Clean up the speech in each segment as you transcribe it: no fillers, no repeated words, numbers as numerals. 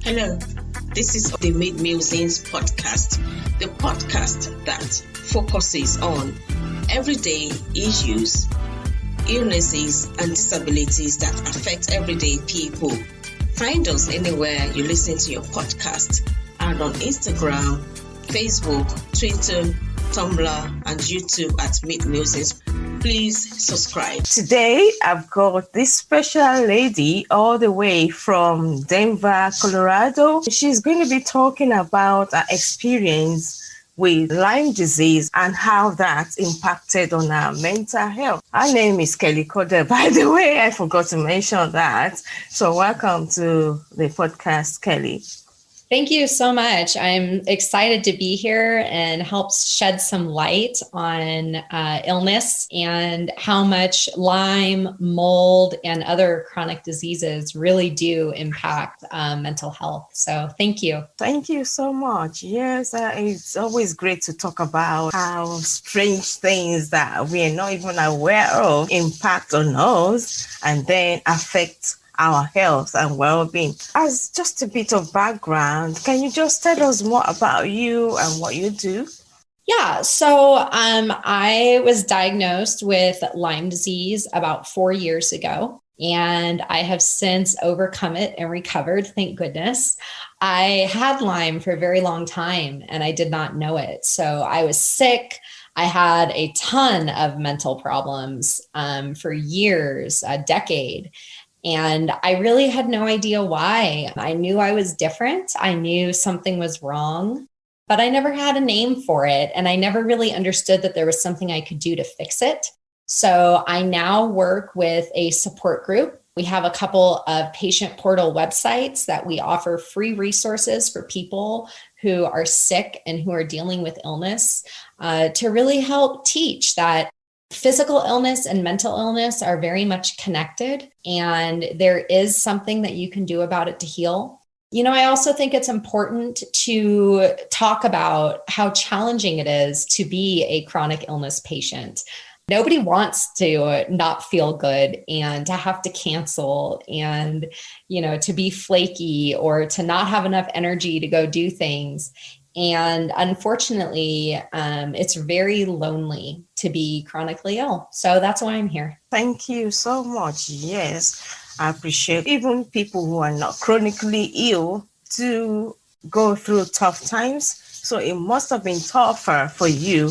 Hello, this is the Mid-Musings podcast, the podcast that focuses on everyday issues, illnesses, and disabilities that affect everyday people. Find us anywhere you listen to your podcast and on Instagram, Facebook, Twitter, Tumblr, and YouTube at Mid-Musings. Please subscribe. Today, I've got this special lady all the way from Denver, Colorado. She's going to be talking about her experience with Lyme disease and how that impacted on her mental health. Her name is Kellie Koedel. By the way, I forgot to mention that. So welcome to the podcast, Kellie. Thank you so much. I'm excited to be here and help shed some light on illness and how much Lyme, mold, and other chronic diseases really do impact mental health. So thank you. Thank you so much. Yes, it's always great to talk about how strange things that we are not even aware of impact on us and then affect our health and well-being. As just a bit of background, can you just tell us more about you and what you do? Yeah, so I was diagnosed with Lyme disease about 4 years ago, and I have since overcome it and recovered, thank goodness. I had Lyme for a very long time, and I did not know it. So I was sick. I had a ton of mental problems for years, a decade. And I really had no idea why. I knew I was different. I knew something was wrong, but I never had a name for it. And I never really understood that there was something I could do to fix it. So I now work with a support group. We have a couple of patient portal websites that we offer free resources for people who are sick and who are dealing with illness to really help teach that physical illness and mental illness are very much connected, and there is something that you can do about it to heal. You know, I also think it's important to talk about how challenging it is to be a chronic illness patient. Nobody wants to not feel good and to have to cancel and, you know, to be flaky or to not have enough energy to go do things. And unfortunately, it's very lonely to be chronically ill. So that's why I'm here. Thank you so much. Yes, I appreciate even people who are not chronically ill to go through tough times. So it must have been tougher for you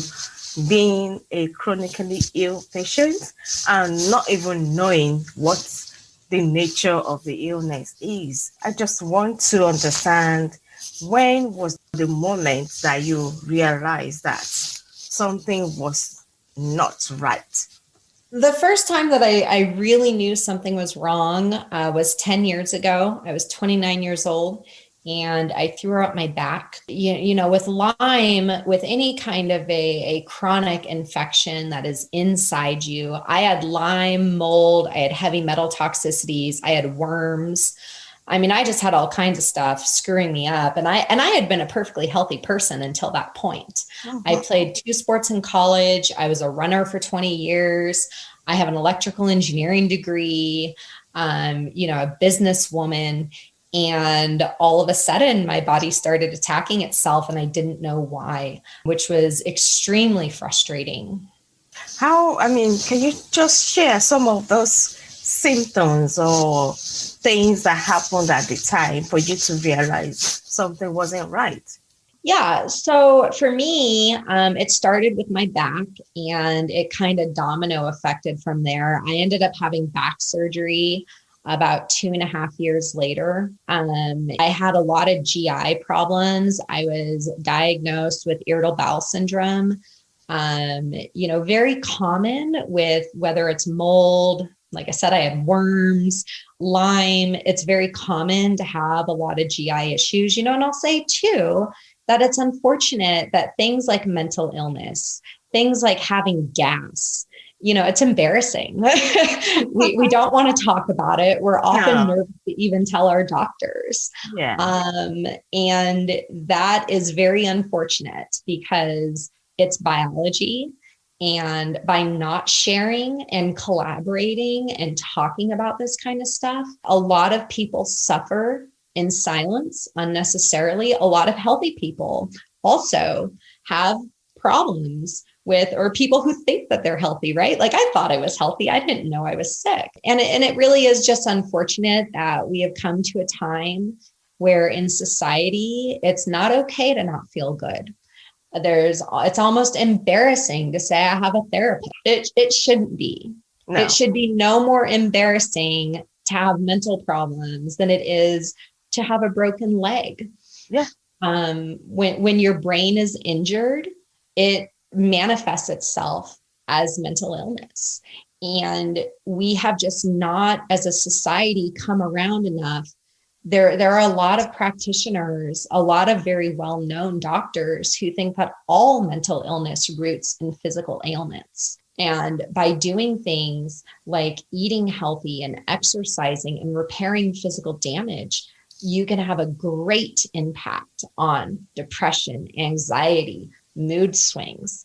being a chronically ill patient and not even knowing what the nature of the illness is. I just want to understand, when was the moment that you realized that something was not right? The first time that I really knew something was wrong was 10 years ago. I was 29 years old and I threw out my back. You know, with Lyme, with any kind of a chronic infection that is inside you, I had Lyme, mold, I had heavy metal toxicities, I had worms. I mean, I just had all kinds of stuff screwing me up. And I had been a perfectly healthy person until that point. Uh-huh. I played 2 sports in college. I was a runner for 20 years. I have an electrical engineering degree, a businesswoman. And all of a sudden, my body started attacking itself and I didn't know why, which was extremely frustrating. Can you just share some of those symptoms or things that happened at the time for you to realize something wasn't right? Yeah. So for me, it started with my back and it kind of domino affected from there. I ended up having back surgery about 2.5 years later. I had a lot of GI problems. I was diagnosed with irritable bowel syndrome, very common with whether it's mold. Like I said, I had worms, Lyme. It's very common to have a lot of GI issues, and I'll say too, that it's unfortunate that things like mental illness, things like having gas, it's embarrassing. we don't want to talk about it. We're often nervous to even tell our doctors. Yeah. And that is very unfortunate because it's biology. And by not sharing and collaborating and talking about this kind of stuff, a lot of people suffer in silence unnecessarily. A lot of healthy people also have problems with, or people who think that they're healthy, right? Like I thought I was healthy. I didn't know I was sick. And it really is just unfortunate that we have come to a time where in society, it's not okay to not feel good. It's almost embarrassing to say I have a therapist. It shouldn't be. No. It should be no more embarrassing to have mental problems than it is to have a broken leg. Yeah. When your brain is injured, it manifests itself as mental illness. And we have just not, as a society, come around enough. There are a lot of practitioners, a lot of very well-known doctors who think that all mental illness roots in physical ailments. And by doing things like eating healthy and exercising and repairing physical damage, you can have a great impact on depression, anxiety, mood swings,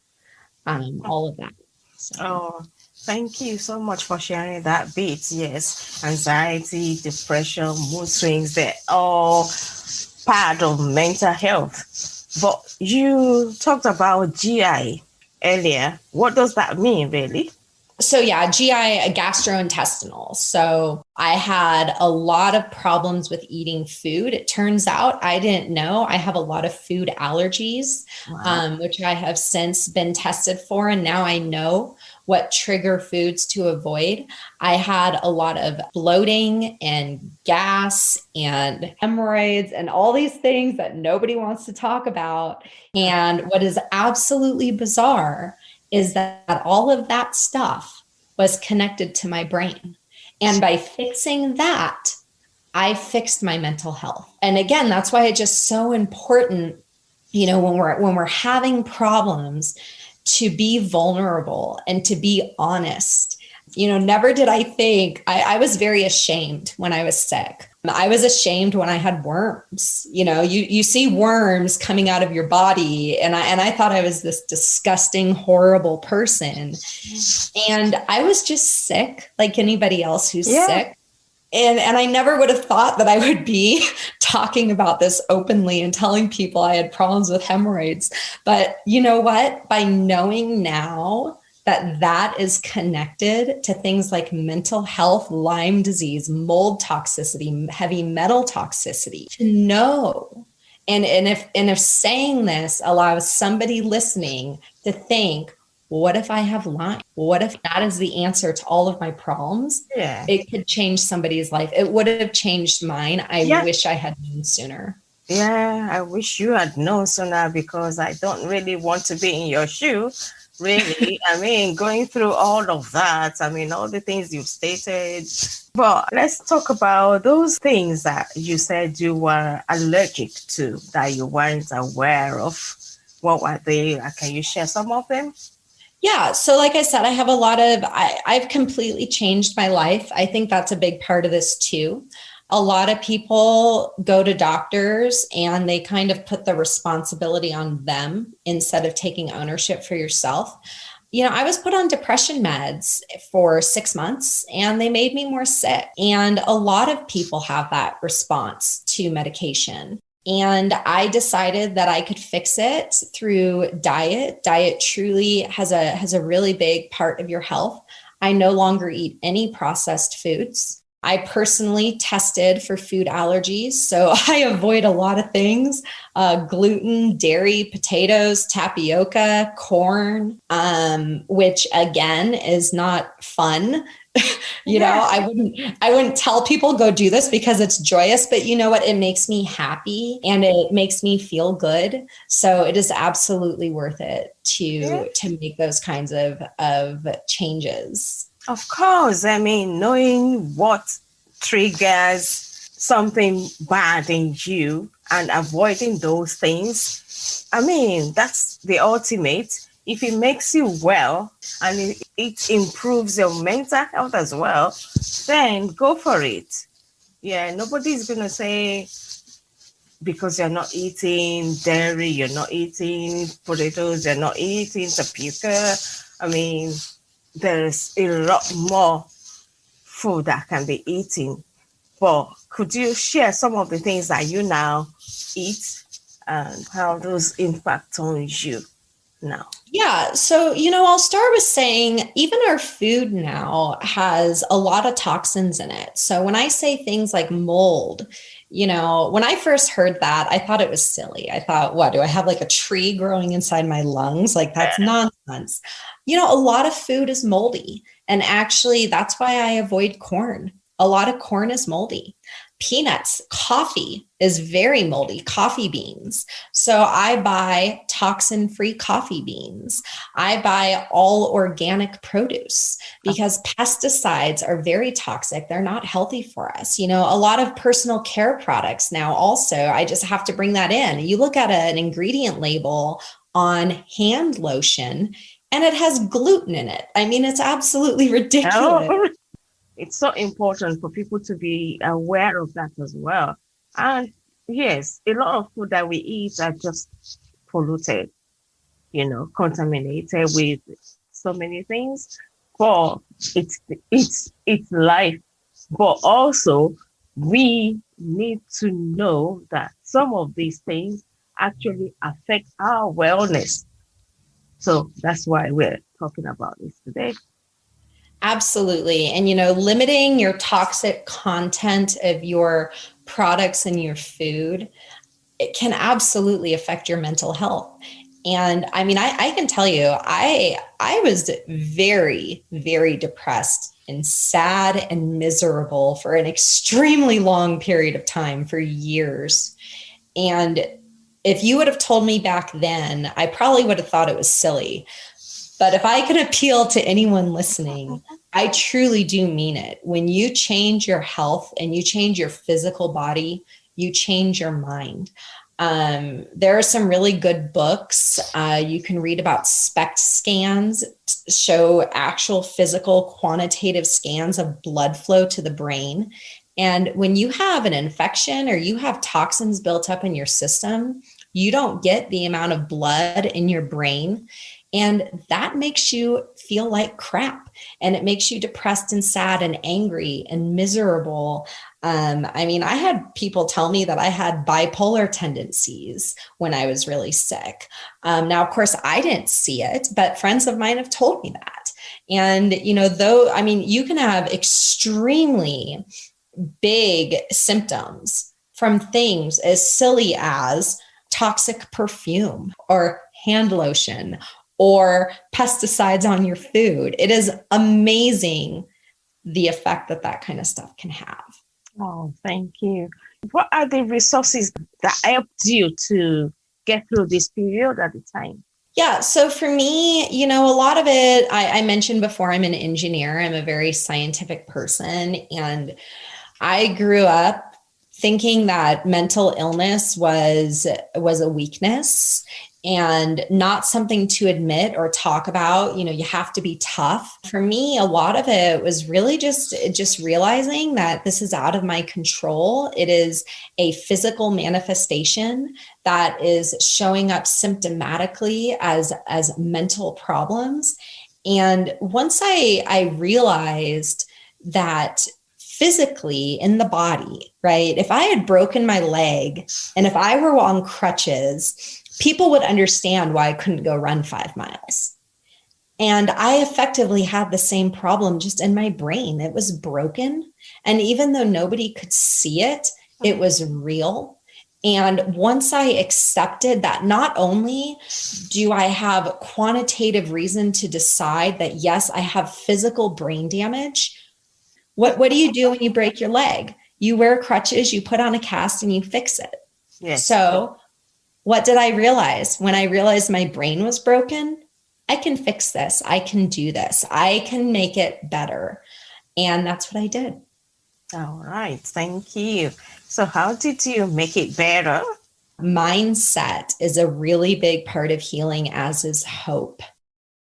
all of that. So. Oh, thank you so much for sharing that bit. Yes, anxiety, depression, mood swings, they're all part of mental health. But you talked about GI earlier. What does that mean, really? So yeah, GI, gastrointestinal. So I had a lot of problems with eating food. It turns out, I didn't know, I have a lot of food allergies, wow. Which I have since been tested for. And now I know what trigger foods to avoid. I had a lot of bloating and gas and haemorrhoids and all these things that nobody wants to talk about. And what is absolutely bizarre is that all of that stuff was connected to my brain. And by fixing that, I fixed my mental health. And again, that's why it's just so important, when we're having problems, to be vulnerable and to be honest. Never did I think, I was very ashamed when I was sick. I was ashamed when I had worms. You see worms coming out of your body. And I thought I was this disgusting, horrible person. And I was just sick like anybody else who's sick. And I never would have thought that I would be talking about this openly and telling people I had problems with hemorrhoids. But you know what? By knowing now that is connected to things like mental health, Lyme disease, mold toxicity, heavy metal toxicity, to know. And if saying this allows somebody listening to think, what if I have Lyme? What if that is the answer to all of my problems? Yeah. It could change somebody's life. It would have changed mine. I wish I had known sooner. Yeah, I wish you had known sooner, because I don't really want to be in your shoe. Really, going through all of that, all the things you've stated. But let's talk about those things that you said you were allergic to, that you weren't aware of. What were they? Can you share some of them? Yeah. So like I said, I have I've completely changed my life. I think that's a big part of this too. A lot of people go to doctors and they kind of put the responsibility on them instead of taking ownership for yourself. I was put on depression meds for 6 months and they made me more sick. And a lot of people have that response to medication. And I decided that I could fix it through diet. Diet truly has a really big part of your health. I no longer eat any processed foods. I personally tested for food allergies, so I avoid a lot of things, gluten, dairy, potatoes, tapioca, corn, which again is not fun. I wouldn't tell people go do this because it's joyous, but you know what? It makes me happy and it makes me feel good. So it is absolutely worth it to make those kinds of changes. Of course. Knowing what triggers something bad in you and avoiding those things, that's the ultimate. If it makes you well and it improves your mental health as well, then go for it. Yeah, nobody's going to say, because you're not eating dairy, you're not eating potatoes, you're not eating tapioca. There's a lot more food that can be eaten But could you share some of the things that you now eat and how those impact on you now? Yeah. So, I'll start with saying even our food now has a lot of toxins in it. So when I say things like mold, when I first heard that, I thought it was silly. I thought, what, do I have like a tree growing inside my lungs? Like that's nonsense. A lot of food is moldy. And actually, that's why I avoid corn. A lot of corn is moldy. Peanuts, coffee is very moldy, coffee beans. So I buy toxin-free coffee beans. I buy all organic produce because pesticides are very toxic. They're not healthy for us. A lot of personal care products now also, I just have to bring that in. You look at an ingredient label on hand lotion and it has gluten in it. I mean, it's absolutely ridiculous. Oh. It's so important for people to be aware of that as well. And yes, a lot of food that we eat are just polluted, contaminated with so many things. But it's life. But also we need to know that some of these things actually affect our wellness. So that's why we're talking about this today. Absolutely. And, limiting your toxic content of your products and your food, it can absolutely affect your mental health. And I mean, I can tell you, I was very, very depressed and sad and miserable for an extremely long period of time, for years. And if you would have told me back then, I probably would have thought it was silly. But if I can appeal to anyone listening, I truly do mean it. When you change your health and you change your physical body, you change your mind. There are some really good books. You can read about SPECT scans, show actual physical quantitative scans of blood flow to the brain. And when you have an infection or you have toxins built up in your system, you don't get the amount of blood in your brain. And that makes you feel like crap. And it makes you depressed and sad and angry and miserable. I mean, I had people tell me that I had bipolar tendencies when I was really sick. Now, of course, I didn't see it, but friends of mine have told me that. And, you can have extremely big symptoms from things as silly as toxic perfume or hand lotion or pesticides on your food. It is amazing the effect that kind of stuff can have. Oh, thank you. What are the resources that helped you to get through this period at the time? Yeah. So for me, a lot of it, I mentioned before, I'm an engineer. I'm a very scientific person. And I grew up thinking that mental illness was a weakness and not something to admit or talk about. You have to be tough. For me, a lot of it was really just realizing that this is out of my control. It is a physical manifestation that is showing up symptomatically as mental problems. And once I realized that physically in the body, right? If I had broken my leg and if I were on crutches, people would understand why I couldn't go run 5 miles. And I effectively had the same problem just in my brain. It was broken. And even though nobody could see it, it was real. And once I accepted that, not only do I have quantitative reason to decide that, yes, I have physical brain damage. What do you do when you break your leg? You wear crutches, you put on a cast, and you fix it. Yes. So what did I realize? When I realized my brain was broken, I can fix this. I can do this. I can make it better. And that's what I did. All right. Thank you. So how did you make it better? Mindset is a really big part of healing, as is hope.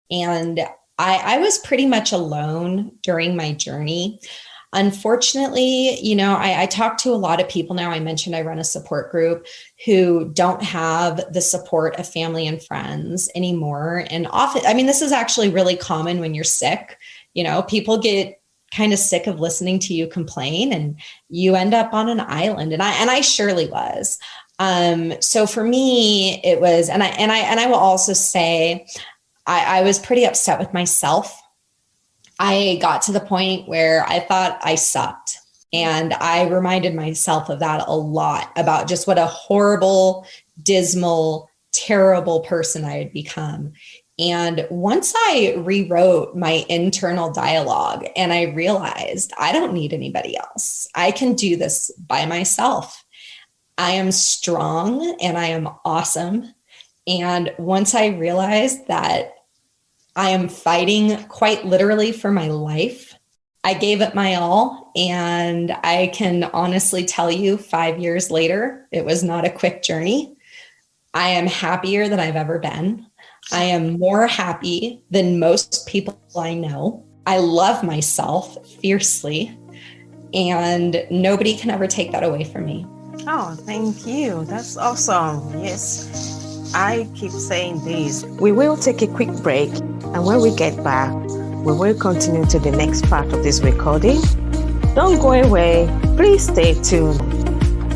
And I was pretty much alone during my journey. Unfortunately, I talk to a lot of people now. I mentioned I run a support group who don't have the support of family and friends anymore. And often, this is actually really common when you're sick. People get kind of sick of listening to you complain, and you end up on an island. And I surely was. So for me, it was, and I will also say, I was pretty upset with myself. I got to the point where I thought I sucked. And I reminded myself of that a lot, about just what a horrible, dismal, terrible person I had become. And once I rewrote my internal dialogue and I realized I don't need anybody else, I can do this by myself. I am strong and I am awesome. And once I realized that I am fighting quite literally for my life, I gave it my all. And I can honestly tell you, 5 years later, it was not a quick journey. I am happier than I've ever been. I am more happy than most people I know. I love myself fiercely, and nobody can ever take that away from me. Oh, thank you. That's awesome. Yes, I keep saying this. We will take a quick break, and when we get back, we will continue to the next part of this recording. Don't go away. Please stay tuned.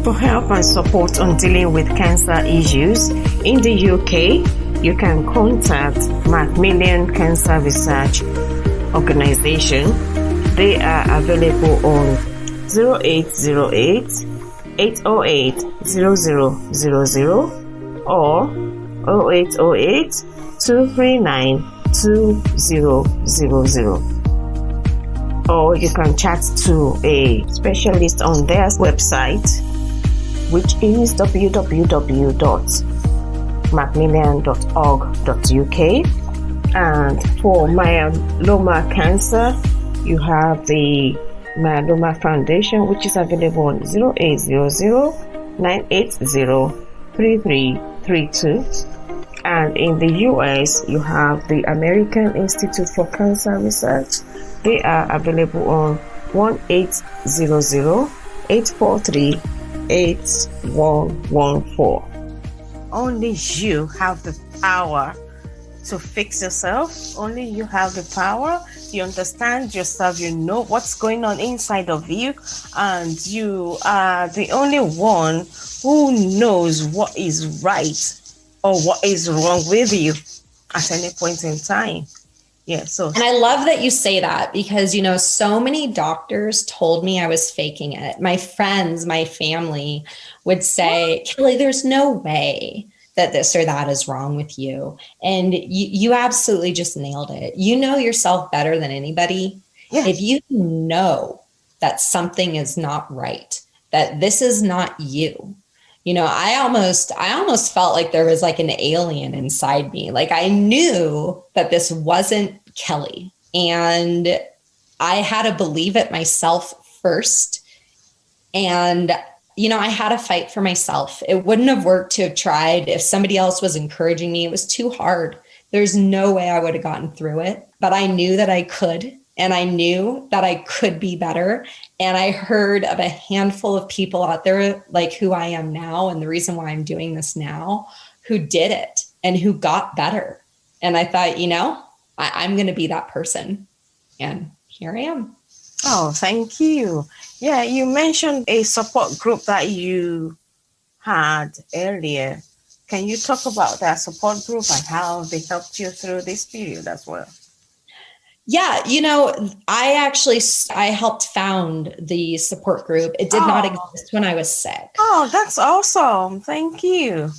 For help and support on dealing with cancer issues in the UK, you can contact Macmillan Cancer Research Organization. They are available on 0808 808 0000 or 0808 239 2000. Or you can chat to a specialist on their website, which is www.macmillan.org.uk. And for myeloma cancer, you have the Myeloma Foundation, which is available on 0800 980 3332. And in the US, you have the American Institute for Cancer Research. They are available on 1800 843 8114. Only you have the power to fix yourself. Only you have the power. You understand yourself. You know what's going on inside of you. And you are the only one who knows what is right or what is wrong with you at any point in time. Yeah. So, and I love that you say that, because, so many doctors told me I was faking it. My friends, my family would say, Kellie, there's no way that this or that is wrong with you. And you absolutely just nailed it. You know yourself better than anybody. Yeah. If you know that something is not right, that this is not you, I almost felt like there was like an alien inside me. Like I knew that this wasn't Kellie, and I had to believe it myself first. And, I had to fight for myself. It wouldn't have worked to have tried if somebody else was encouraging me. It was too hard. There's no way I would have gotten through it, but I knew that I could. And I knew that I could be better. And I heard of a handful of people out there like who I am now, and the reason why I'm doing this now, who did it and who got better. And I thought, I'm going to be that person. And here I am. Oh, thank you. Yeah, you mentioned a support group that you had earlier. Can you talk about that support group and how they helped you through this period as well? Yeah, I helped found the support group. It did not exist when I was sick. Oh, that's awesome. Thank you.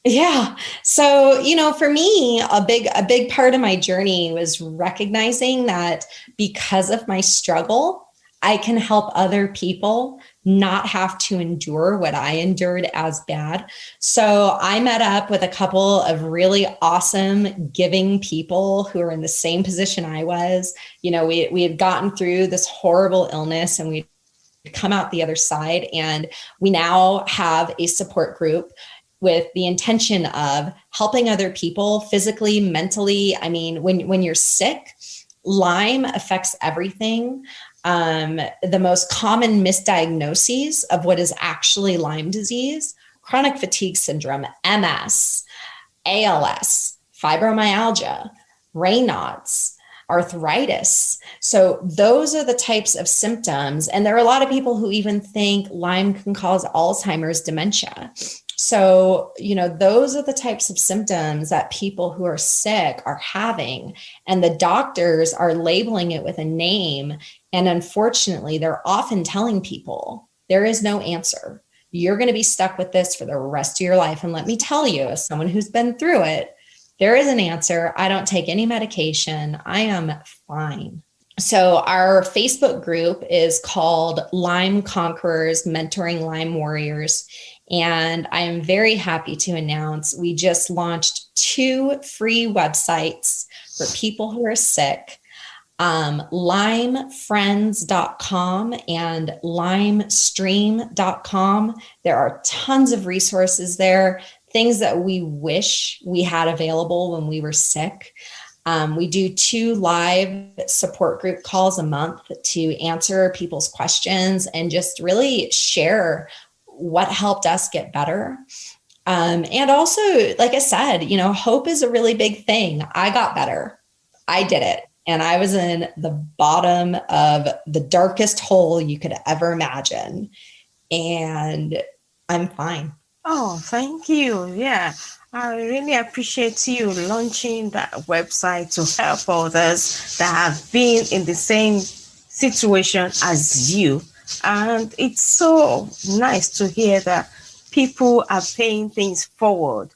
Yeah. So, for me, a big part of my journey was recognizing that because of my struggle, I can help other people not have to endure what I endured as bad. So I met up with a couple of really awesome, giving people who are in the same position I was. We had gotten through this horrible illness and we'd come out the other side. And we now have a support group with the intention of helping other people physically, mentally. I mean, when you're sick, Lyme affects everything. The most common misdiagnoses of what is actually Lyme disease: chronic fatigue syndrome, MS, ALS, fibromyalgia, Raynaud's, arthritis. So those are the types of symptoms. And there are a lot of people who even think Lyme can cause Alzheimer's, dementia. So, those are the types of symptoms that people who are sick are having, and the doctors are labeling it with a name. And unfortunately, they're often telling people there is no answer. You're going to be stuck with this for the rest of your life. And let me tell you, as someone who's been through it, there is an answer. I don't take any medication. I am fine. So our Facebook group is called Lyme Conquerors, Mentoring Lyme Warriors. And I am very happy to announce we just launched 2 free websites for people who are sick, lymefriends.com and lymestream.com. There are tons of resources there, things that we wish we had available when we were sick. We do 2 live support group calls a month to answer people's questions and just really share what helped us get better. And also, like I said, hope is a really big thing. I got better. I did it. And I was in the bottom of the darkest hole you could ever imagine. And I'm fine. Oh, thank you. Yeah. I really appreciate you launching that website to help others that have been in the same situation as you. And it's so nice to hear that people are paying things forward.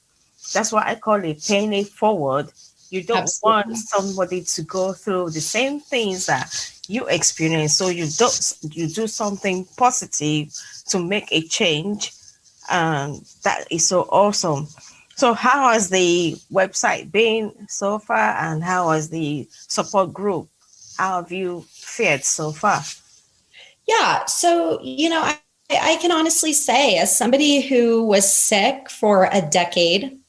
That's why I call it paying it forward. You don't want somebody to go through the same things that you experience. So you do something positive to make a change. That is so awesome. So how has the website been so far, and how has the support group? How have you fared so far? Yeah. So, I can honestly say, as somebody who was sick for a decade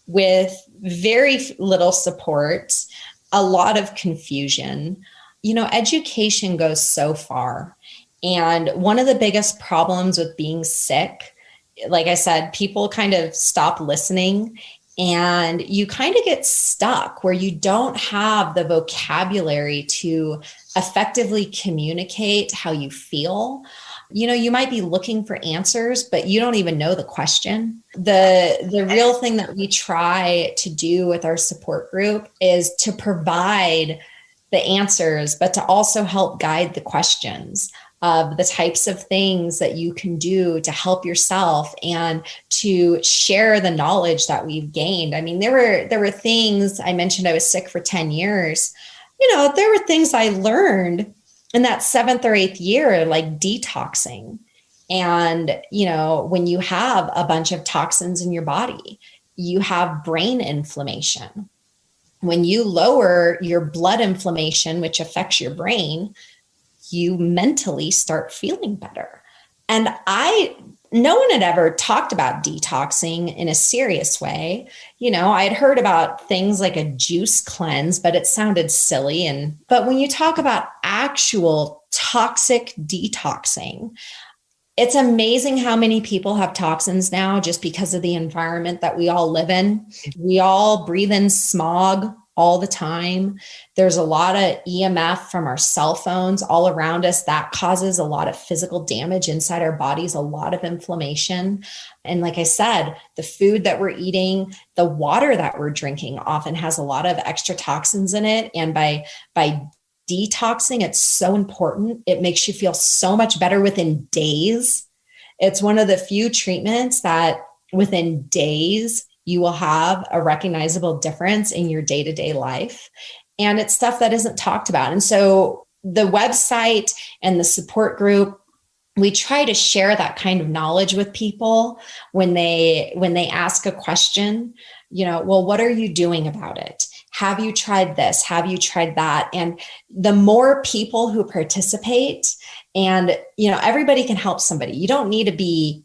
with very little support, a lot of confusion, education goes so far. And one of the biggest problems with being sick, like I said, people kind of stop listening and you kind of get stuck where you don't have the vocabulary to effectively communicate how you feel. You might be looking for answers, but you don't even know the question. The real thing that we try to do with our support group is to provide the answers, but to also help guide the questions of the types of things that you can do to help yourself and to share the knowledge that we've gained. I mean, there were things I mentioned. I was sick for 10 years. There were things I learned in that 7th or 8th year, like detoxing. And, when you have a bunch of toxins in your body, you have brain inflammation. When you lower your blood inflammation, which affects your brain, you mentally start feeling better. And no one had ever talked about detoxing in a serious way. I had heard about things like a juice cleanse, but it sounded silly. But when you talk about actual toxic detoxing, it's amazing how many people have toxins now just because of the environment that we all live in. We all breathe in smog all the time. There's a lot of EMF from our cell phones all around us that causes a lot of physical damage inside our bodies, a lot of inflammation. And like I said, the food that we're eating, the water that we're drinking often has a lot of extra toxins in it. And by detoxing, it's so important. It makes you feel so much better within days. It's one of the few treatments that within days, you will have a recognizable difference in your day-to-day life. And it's stuff that isn't talked about. And so the website and the support group, we try to share that kind of knowledge with people when they ask a question, well, what are you doing about it? Have you tried this? Have you tried that? And the more people who participate, and everybody can help somebody. You don't need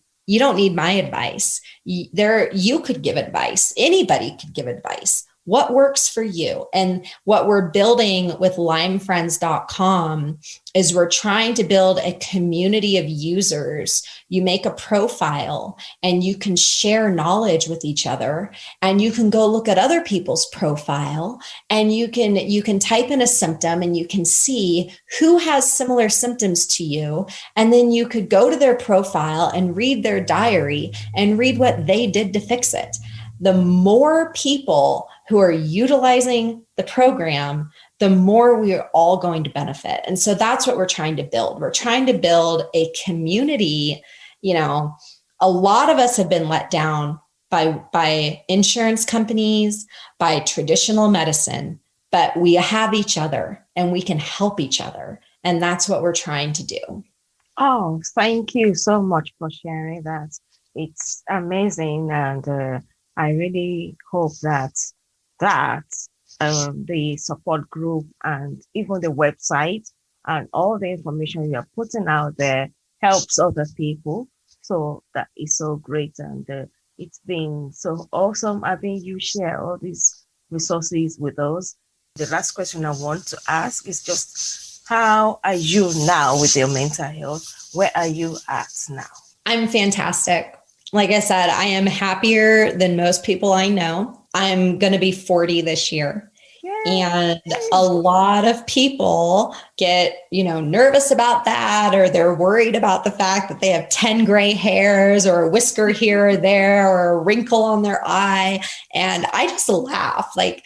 my advice. You could give advice. Anybody could give advice. what works for you. And what we're building with lymefriends.com is we're trying to build a community of users. You make a profile and you can share knowledge with each other, and you can go look at other people's profile, and you can type in a symptom and you can see who has similar symptoms to you. And then you could go to their profile and read their diary and read what they did to fix it. The more people who are utilizing the program, the more we are all going to benefit. And so that's what we're trying to build. We're trying to build a community. You know, a lot of us have been let down by insurance companies, by traditional medicine, but we have each other and we can help each other. And that's what we're trying to do. Oh, thank you so much for sharing that. It's amazing. And I really hope that the support group and even the website and all the information you're putting out there helps other people. So that is so great. And it's been so awesome having you share all these resources with us. The last question I want to ask is just, how are you now with your mental health? Where are you at now? I'm fantastic. Like I said, I am happier than most people I know. I'm going to be 40 this year. Yay. And a lot of people get, nervous about that, or they're worried about the fact that they have 10 gray hairs or a whisker here or there or a wrinkle on their eye. And I just laugh. Like,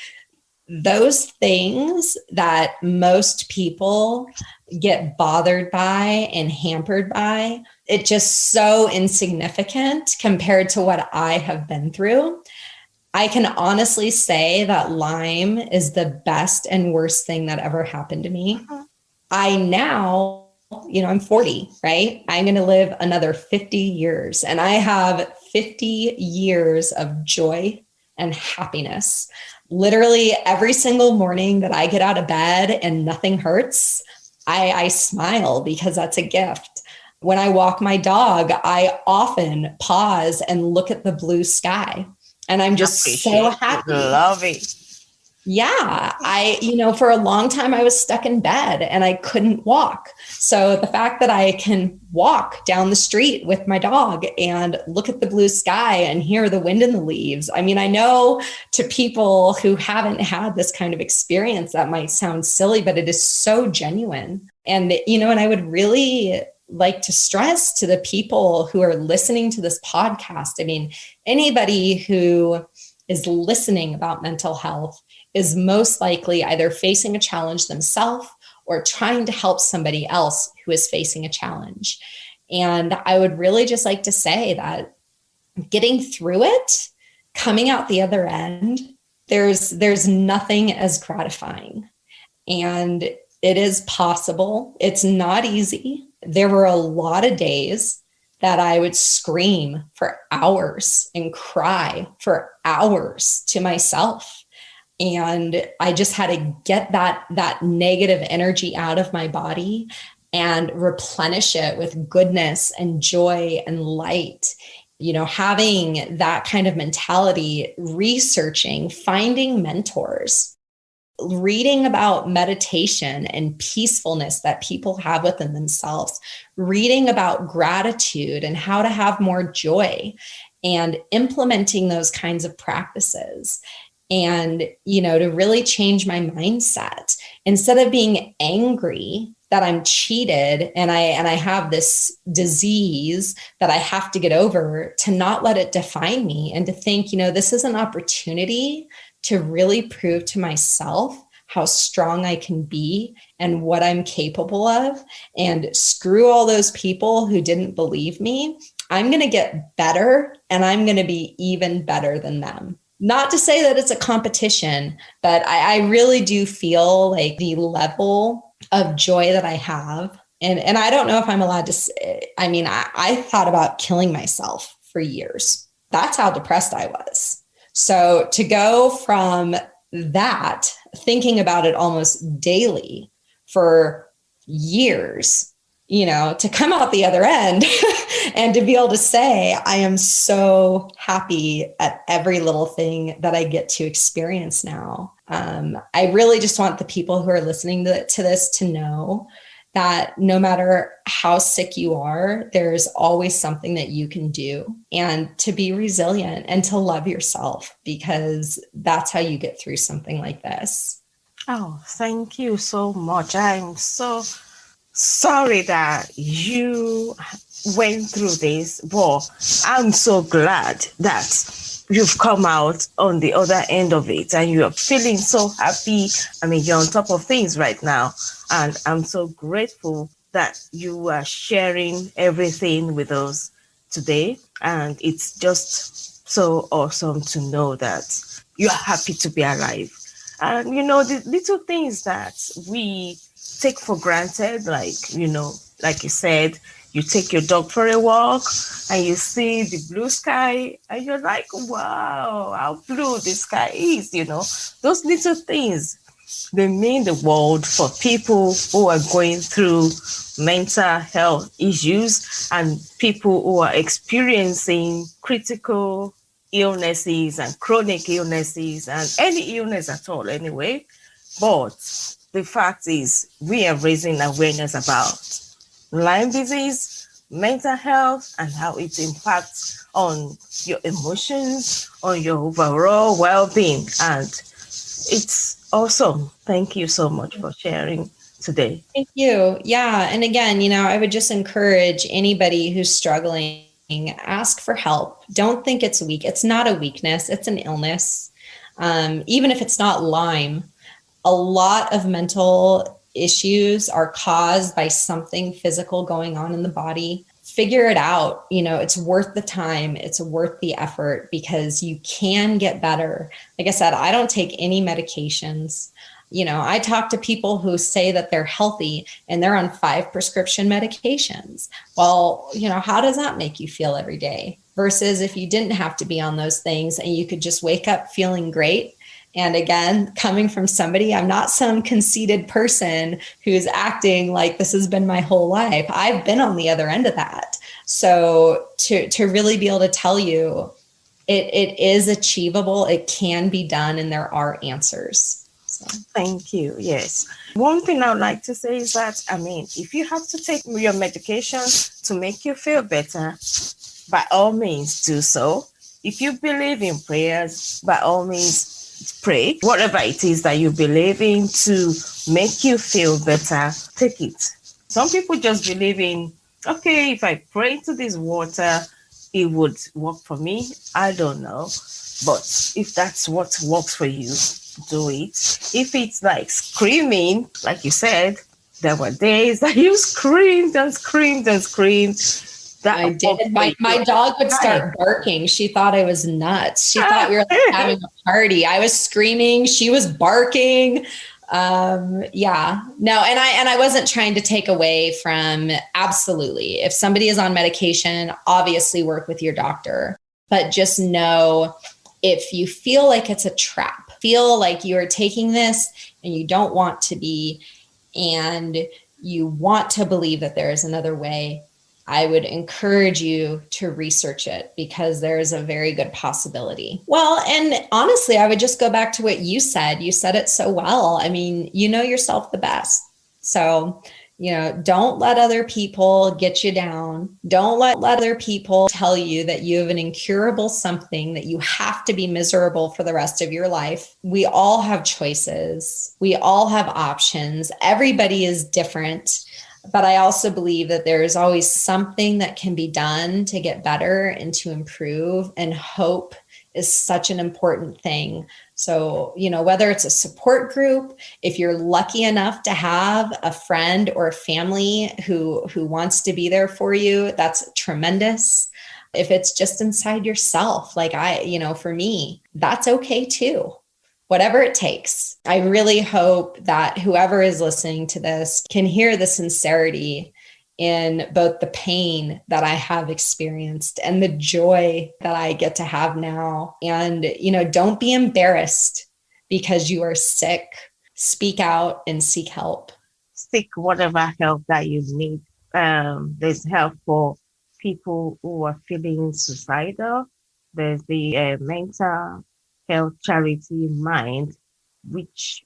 those things that most people get bothered by and hampered by, it's just so insignificant compared to what I have been through. I can honestly say that Lyme is the best and worst thing that ever happened to me. I now, I'm 40, right? I'm going to live another 50 years, and I have 50 years of joy and happiness. Literally every single morning that I get out of bed and nothing hurts, I smile, because that's a gift. When I walk my dog, I often pause and look at the blue sky, and I'm just so happy. Love it. Yeah. For a long time I was stuck in bed and I couldn't walk. So the fact that I can walk down the street with my dog and look at the blue sky and hear the wind in the leaves. I mean, I know to people who haven't had this kind of experience, that might sound silly, but it is so genuine. And, and I would really like to stress to the people who are listening to this podcast. I mean, anybody who is listening about mental health is most likely either facing a challenge themselves or trying to help somebody else who is facing a challenge. And I would really just like to say that getting through it, coming out the other end, there's nothing as gratifying. And it is possible. It's not easy. There were a lot of days that I would scream for hours and cry for hours to myself. And I just had to get that negative energy out of my body and replenish it with goodness and joy and light. Having that kind of mentality, researching, finding mentors, reading about meditation and peacefulness that people have within themselves, reading about gratitude and how to have more joy, and implementing those kinds of practices. And, to really change my mindset, instead of being angry that I'm cheated and I have this disease that I have to get over, to not let it define me, and to think, this is an opportunity to really prove to myself how strong I can be and what I'm capable of. And screw all those people who didn't believe me. I'm going to get better, and I'm going to be even better than them. Not to say that it's a competition, but I really do feel like the level of joy that I have. And I don't know if I'm allowed to say, I thought about killing myself for years. That's how depressed I was. So to go from that, thinking about it almost daily for years, to come out the other end and to be able to say, I am so happy at every little thing that I get to experience now. I really just want the people who are listening to this to know that no matter how sick you are, there's always something that you can do, and to be resilient and to love yourself, because that's how you get through something like this. Oh, thank you so much. I'm so sorry that you went through this, but I'm so glad that you've come out on the other end of it and you're feeling so happy. I mean, you're on top of things right now. And I'm so grateful that you are sharing everything with us today. And it's just so awesome to know that you're happy to be alive. And, the little things that we take for granted, like you said, you take your dog for a walk and you see the blue sky and you're like, wow, how blue the sky is, those little things, they mean the world for people who are going through mental health issues and people who are experiencing critical illnesses and chronic illnesses and any illness at all anyway. But the fact is, we are raising awareness about Lyme disease, mental health, and how it impacts on your emotions, on your overall well-being. And it's awesome. Thank you so much for sharing today. Thank you. Yeah. And again, I would just encourage anybody who's struggling, ask for help. Don't think it's weak. It's not a weakness. It's an illness. Even if it's not Lyme, a lot of mental issues are caused by something physical going on in the body. Figure it out. It's worth the time. It's worth the effort, because you can get better. Like I said, I don't take any medications. I talk to people who say that they're healthy and they're on 5 prescription medications. Well, how does that make you feel every day? Versus if you didn't have to be on those things and you could just wake up feeling great. And again, coming from somebody, I'm not some conceited person who's acting like this has been my whole life. I've been on the other end of that. So to really be able to tell you, it is achievable, it can be done, and there are answers. So. Thank you. Yes. One thing I would like to say is that, if you have to take your medication to make you feel better, by all means do so. If you believe in prayers, by all means pray. Whatever it is that you believe in to make you feel better, take it. Some people just believe in, okay, if I pray to this water, it would work for me. I don't know. But if that's what works for you, do it. If it's like screaming, like you said, there were days that you screamed and screamed and screamed. That I did. My dog would start barking. She thought I was nuts. She thought we were having a party. I was screaming. She was barking. Yeah, no. And I wasn't trying to take away from, absolutely. If somebody is on medication, obviously work with your doctor, but just know if you feel like it's a trap, feel like you are taking this and you don't want to be, and you want to believe that there is another way, I would encourage you to research it, because there is a very good possibility. Well, and honestly, I would just go back to what you said. You said it so well. You know yourself the best. So, don't let other people get you down. Don't let other people tell you that you have an incurable something, that you have to be miserable for the rest of your life. We all have choices. We all have options. Everybody is different. But I also believe that there is always something that can be done to get better and to improve, and hope is such an important thing. So, whether it's a support group, if you're lucky enough to have a friend or a family who wants to be there for you, that's tremendous. If it's just inside yourself, like for me, that's okay too. Whatever it takes. I really hope that whoever is listening to this can hear the sincerity in both the pain that I have experienced and the joy that I get to have now. And, don't be embarrassed because you are sick. Speak out and seek help. Seek whatever help that you need. There's help for people who are feeling suicidal. There's the mental health charity Mind, which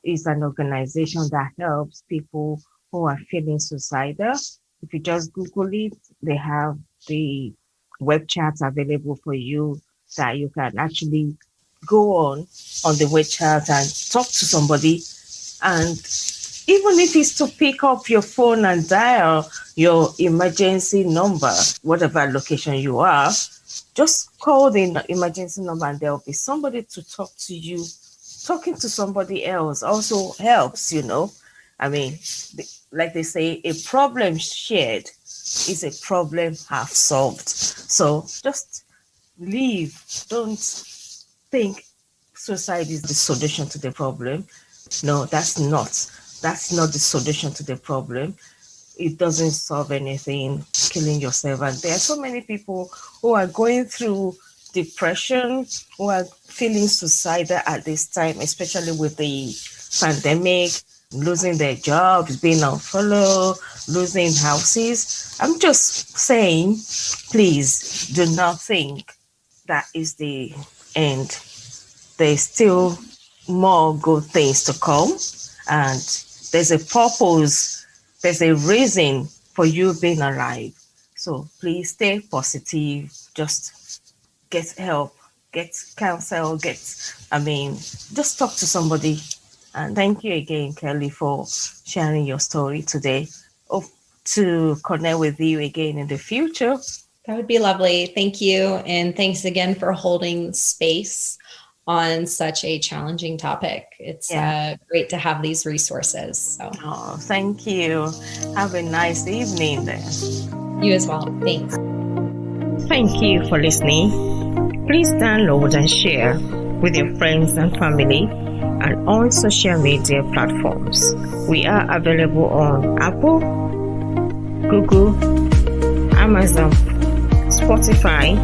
is an organization that helps people who are feeling suicidal. If you just Google it, they have the web chats available for you that you can actually go on the web chat and talk to somebody. And even if it's to pick up your phone and dial your emergency number, whatever location you are, just call the emergency number and there'll be somebody to talk to you. Talking to somebody else also helps, I mean, like they say, a problem shared is a problem half solved. So just leave. Don't think suicide is the solution to the problem. No, that's not the solution to the problem. It doesn't solve anything, killing yourself. And there are so many people who are going through depression, who are feeling suicidal at this time, especially with the pandemic, losing their jobs, being unfollowed, losing houses. I'm just saying, please do not think that is the end. There's still more good things to come, and there's a purpose, there's a reason for you being alive. So please stay positive, just get help, get counsel, just talk to somebody. And thank you again, Kelly, for sharing your story today. Hope to connect with you again in the future. That would be lovely. Thank you. And thanks again for holding space on such a challenging topic. It's great to have these resources. So. Oh, thank you. Have a nice evening then. You as well. Thanks. Thank you for listening. Please download and share with your friends and family and on social media platforms. We are available on Apple, Google, Amazon, Spotify,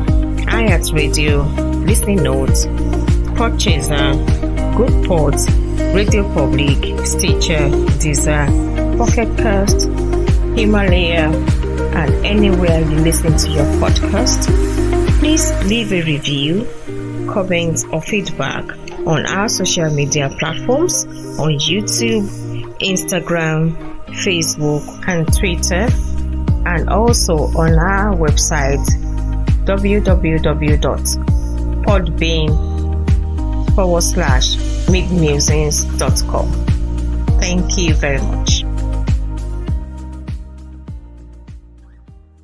iHeartRadio, Listening Notes, Podchaser, Good Pods, Radio Public, Stitcher, Deezer, Pocket Cast, Himalaya, and anywhere you listen to your podcast. Please leave a review, comments, or feedback on our social media platforms on YouTube, Instagram, Facebook, and Twitter, and also on our website www.podbean.com/midmusings.com. Thank you very much.